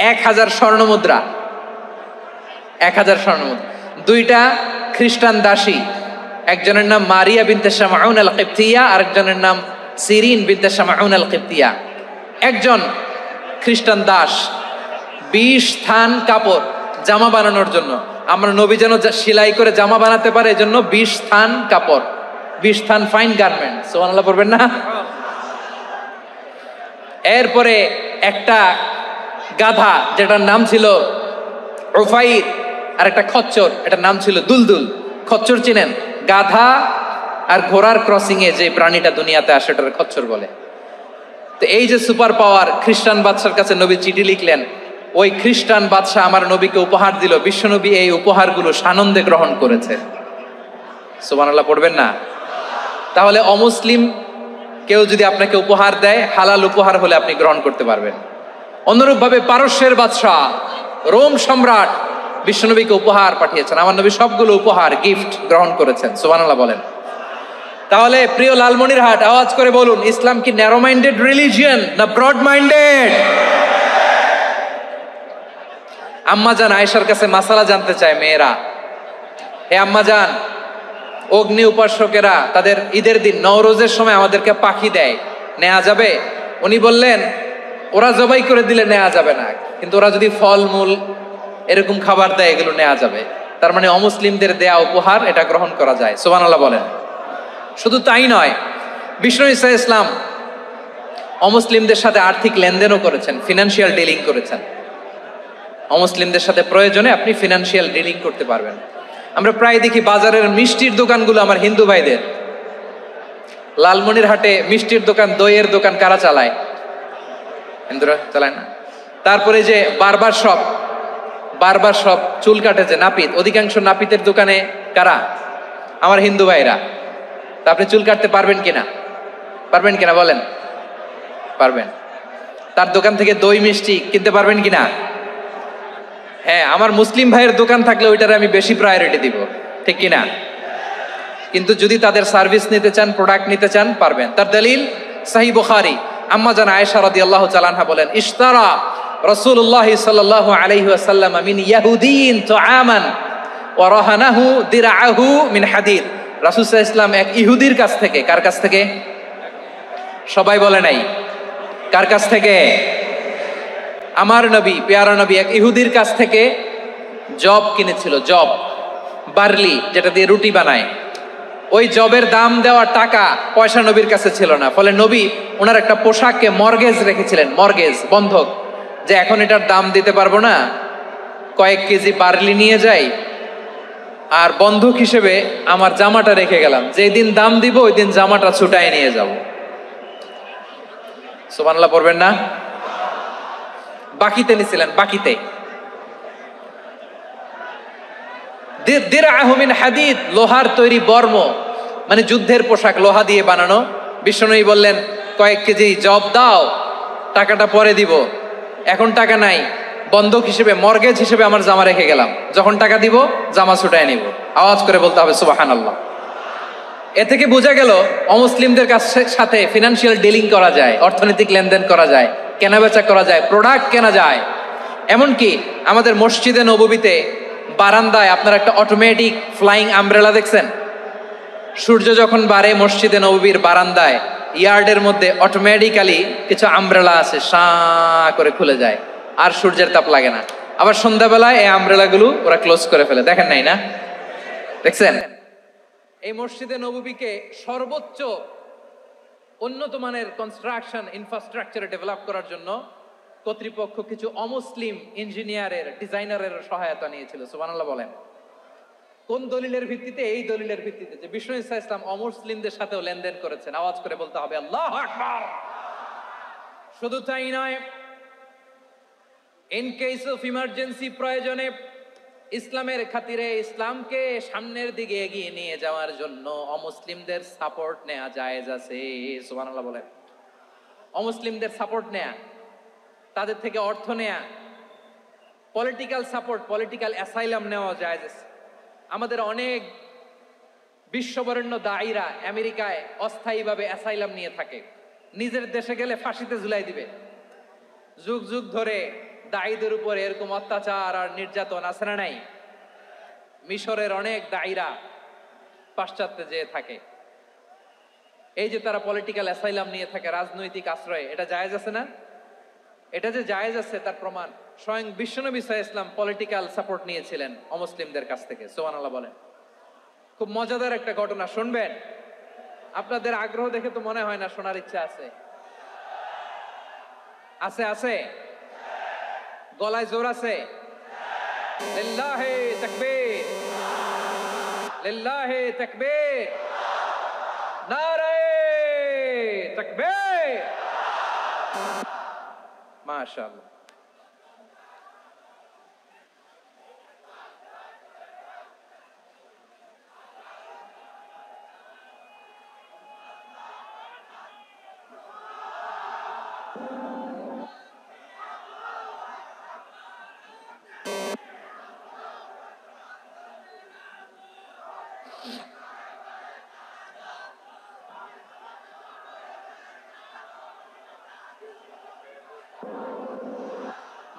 1000 স্বর্ণ মুদ্রা, 1000 স্বর্ণ মুদ্রা। 2টা খ্রিস্টান দাসী, একজনের নাম মারিয়া বিনতে শামাউন আল কিবতিয়া, আরেকজনের নাম সিরিন বিনতে শামাউন আল কিবতিয়া। একজন খ্রিস্টান দাস 20 থান কাপড় জামা বানানোর জন্য, আমরা নবী যেন সেলাই করে জামা বানাতে পারে এজন্য 20 থান কাপড়, 20 থান ফাইন গার্মেন্ট, সুবহানাল্লাহ পড়বেন না? এরপরে একটা গাধা যেটার নাম ছিল উফাইর, আর একটা খচ্চর, এটার নাম ছিল দুলদুল। খচ্চর চিনেন? গাধা আর ঘোড়ার ক্রসিং এ যে প্রাণীটা দুনিয়াতে আসে ওটার খচ্চর বলে। তো এই যে সুপার পাওয়ার খ্রিস্টান বাদশার কাছে নবী চিঠি লিখলেন, ওই খ্রিস্টান বাদশা আমার নবীকে উপহার দিল। বিশ্বনবী এই উপহারগুলো সানন্দে গ্রহণ করেছে। সুবহানাল্লাহ পড়বেন না? তাহলে অমুসলিম কেউ যদি আপনাকে উপহার দেয়, হালাল উপহার হলে আপনি গ্রহণ করতে পারবেন। অনুরূপ ভাবে পারস্যের বাদশা, রোম সম্রাট বিশ্বনবীকে উপহার পাঠিয়েছেন, আমার নবী সবগুলো উপহার গিফট গ্রহণ করেছেন। সুবহানাল্লাহ বলেন। তাহলে প্রিয় লালমনিরহাট, আওয়াজ করে বলুন, ইসলাম কি ন্যারো মাইন্ডেড রিলিজিয়ন না ব্রড মাইন্ডেড? আম্মাজান আয়েশার কাছে মাসালা জানতে চায় মেয়েরা, হে আম্মাজান, অগ্নি উপাসকেরা তাদের ঈদের দিন নওরোজের সময় আমাদেরকে পাখি দেয়, নেওয়া যাবে? উনি বললেন, ওরা জবাই করে দিলে নেওয়া যাবে না, কিন্তু ওরা যদি ফলমূল এরকম খাবার দেয় এগুলো নেওয়া যাবে। তার মানে অমুসলিমদের দেয়া উপহার এটা গ্রহণ করা যায়। সুবহানাল্লাহ বলেন। শুধু তাই নয়, বিষ্ণু ঈসা ইসলাম অমুসলিমদের সাথে আর্থিক লেনদেনও করেছেন, ফিনান্সিয়াল ডিলিং করেছেন। অমুসলিমদের সাথে প্রয়োজনে আপনি ফিনান্সিয়াল ডিলিং করতে পারবেন। আমরা প্রায় দেখি বাজারের মিষ্টির দোকানগুলো আমার হিন্দু ভাইদের। লালমনিরহাটে মিষ্টির দোকান, দইয়ের দোকান কারা চালায়? হিন্দুরা চালায় না। তারপরে যে বারবার শপ, চুল কাটে যে নাপিত, অধিকাংশ নাপিতের দোকানে কারা? আমার হিন্দু ভাইরা। তা আপনি চুল কাটতে পারবেন কিনা? পারবেন কিনা বলেন? পারবেন। তার দোকান থেকে দই মিষ্টি কিনতে পারবেন কিনা? হ্যাঁ, আমার মুসলিম ভাইয়ের দোকান থাকলে ওইটারে আমি বেশি প্রায়োরিটি দিব, ঠিক কিনা? কিন্তু যদি তাদের সার্ভিস নিতে চান, প্রোডাক্ট নিতে চান, পারবেন। তার দলিল সহিহ বুখারী, আম্মা জান আয়েশা রাদিয়াল্লাহু তাআলা আনহা বলেন, ইশতারা রাসূলুল্লাহ সাল্লাল্লাহু আলাইহি ওয়াসাল্লাম মিন ইয়াহুদিয়িন তুআমান ওয়া রাহানাহু দিরআহু মিন হাদিদ। রাসূল সাল্লাল্লাহু আলাইহি ওয়াসাল্লাম এক ইহুদির কাছ থেকে, কার কাছ থেকে? সবাই বলে নাই, কার কাছ থেকে? আমার নবী, পেয়ারা নবী এক ইহুদির কাছ থেকে জব কিনেছিল, জব, বার্লি, যেটা দিয়ে রুটি বানায়। ওই জবের দাম দেওয়া টাকা পয়সা নবীর কাছে ছিল না, ফলে নবী ওনার একটা পোশাককে মর্গেজ রেখেছিলেন, মর্গেজ, বন্ধক, যে এখন এটার দাম দিতে পারবো না, কয়েক কেজি বার্লি নিয়ে যাই আর বন্ধক হিসেবে আমার জামাটা রেখে গেলাম, যেই দিন দাম দিব ওই দিন জামাটা ছুটায় নিয়ে যাব। সুবহানাল্লাহ পড়বেন না? বাকিতে নিছিলেন, বাকিতে। দিরআহু মিন হাদিদ, লোহার তৈরি বর্ম, মানে যুদ্ধের পোশাক, লোহা দিয়ে বানানো। বিষ্ণুনবী বললেন, কয়েক কেজি জব দাও, টাকাটা পরে দিব, এখন টাকা নাই, বন্ধক হিসেবে, মর্গেজ হিসেবে আমার জামা রেখে গেলাম, যখন টাকা দিব জামা ছুটায় নিব। আওয়াজ করে বলতে হবে সুবহানাল্লাহ। এ থেকে বোঝা গেল অমুসলিমদের সাথে ফিনান্সিয়াল ডিলিং করা যায়, অর্থনৈতিক লেনদেন করা যায়, কেনাবেচা করা যায়, প্রোডাক্ট কেনা যায়। এমনকি আমাদের মসজিদে নববীতে বারান্দায় আপনার একটা অটোমেটিক ফ্লাইং আমব্রেলা দেখছেন? সূর্য যখন বাড়ে মসজিদে নববীর বারান্দায় ইয়ার্ডের মধ্যে অটোমেটিক্যালি কিছু আমব্রেলা আছে, সাঁ করে খুলে যায়, আর সূর্যের তাপ লাগে না। আবার সন্ধ্যাবেলায় এই আমব্রেলাগুলো ওরা ক্লোজ করে ফেলে, দেখেন নাই না? দেখছেন? এই মসজিদে নববীকে সর্বোচ্চ উন্নত মানের কনস্ট্রাকশন ইনফ্রাস্ট্রাকচারে ডেভেলপ করার জন্য কর্তৃপক্ষ কিছু অমুসলিম ইঞ্জিনিয়ারের, ডিজাইনারের সহায়তা নিয়েছিল। সুবহানাল্লাহ বলেন। কোন দলিলের ভিত্তিতে? এই দলিলের ভিত্তিতে যে বিষ্ণু ঈসা ইসলাম অমুসলিমদের সাথেও লেনদেন করেছেন। আওয়াজ করে বলতে হবে আল্লাহু আকবার। শুধু তাই নয়, ইন কেস অফ ইমার্জেন্সি, প্রয়োজনে ইসলামের খাতিরে, ইসলামকে সামনের দিকে এগিয়ে নিয়ে যাওয়ার জন্য অমুসলিমদের সাপোর্ট নেওয়া জায়েজ আছে। সুবহানাল্লাহ বলেন। অমুসলিমদের সাপোর্ট নেয়া, তাদের থেকে অর্থ নেয়া, পলিটিক্যাল সাপোর্ট, পলিটিক্যাল অ্যাসাইলাম নেওয়া জায়েজ আছে। আমাদের অনেক বিশ্ববরেণ্য দায়ীরা আমেরিকায় অস্থায়ীভাবে অ্যাসাইলাম নিয়ে থাকে, নিজের দেশে গেলে ফাঁসিতে ঝুলাই দিবে। যুগ যুগ ধরে দায়ীদের উপর এরকম অত্যাচার আর নির্যাতন আছে না নাই? মিশরের অনেক দায়ীরা পাশ্চাত্যে যেয়ে থাকে, এই যে তারা পলিটিক্যাল অ্যাসাইলাম নিয়ে থাকে, রাজনৈতিক আশ্রয়, এটা জায়েজ আছে না? এটা যে জায়েজ আছে তার প্রমাণ স্বয়ং বিশ্বনবী সাল্লাল্লাহু আলাইহি ওয়াসাল্লাম পলিটিক্যাল সাপোর্ট নিয়েছিলেন অমুসলিমদের কাছ থেকে। সুবহানাল্লাহ বলেন। খুব মজাদার একটা ঘটনা, শুনবেন? আপনাদের আগ্রহ দেখে তো মনে হয় না শোনার ইচ্ছা আছে। আছে আছে, গলায় জোর আছে। লিল্লাহি তাকবীর, লিল্লাহি তাকবীর, নারে তাকবীর। মাশাআল্লাহ।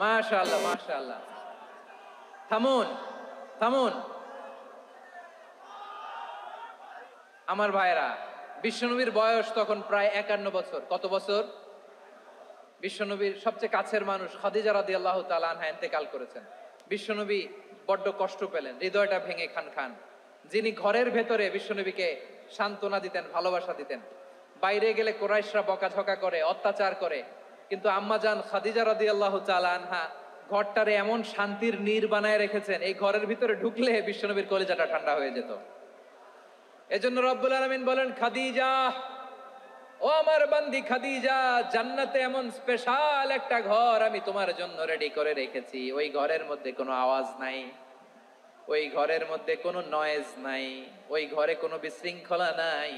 মাশাআল্লাহ মাশাআল্লাহ। থামুন থামুন আমার ভাইরা, বিশ্বনবীর বয়স তখন প্রায় 51 বছর। কত বছর? বিশ্বনবীর সবচেয়ে কাছের মানুষ খাদিজা রাদিয়াল্লাহু তাআলা আনহা ইন্তেকাল করেছেন। বিশ্বনবী বড্ড কষ্ট পেলেন, হৃদয়টা ভেঙে খান খান। যিনি ঘরের ভেতরে বিশ্বনবীকে সান্ত্বনা দিতেন, ভালোবাসা দিতেন, বাইরে গেলে কুরাইশরা বকাঝকা করে, অত্যাচার করে, কিন্তু আম্মাজান খাদিজা রাদিয়াল্লাহু তাআলা আনহা ঘরটারে এমন শান্তির নীড় বানায় রেখেছেন, এই ঘরের ভিতরে ঢুকলে বিশ্বনবীর কলিজাটা ঠান্ডা হয়ে যেত। এজন্য রব্বুল আলামিন বলেন, খাদিজা, ও আমার বান্দি খাদিজা, জান্নাতে এমন স্পেশাল একটা ঘর আমি তোমার জন্য রেডি করে রেখেছি। ওই ঘরের মধ্যে কোনো আওয়াজ নাই, ওই ঘরের মধ্যে কোনো নয়েজ নাই, ওই ঘরে কোনো বিশৃঙ্খলা নাই।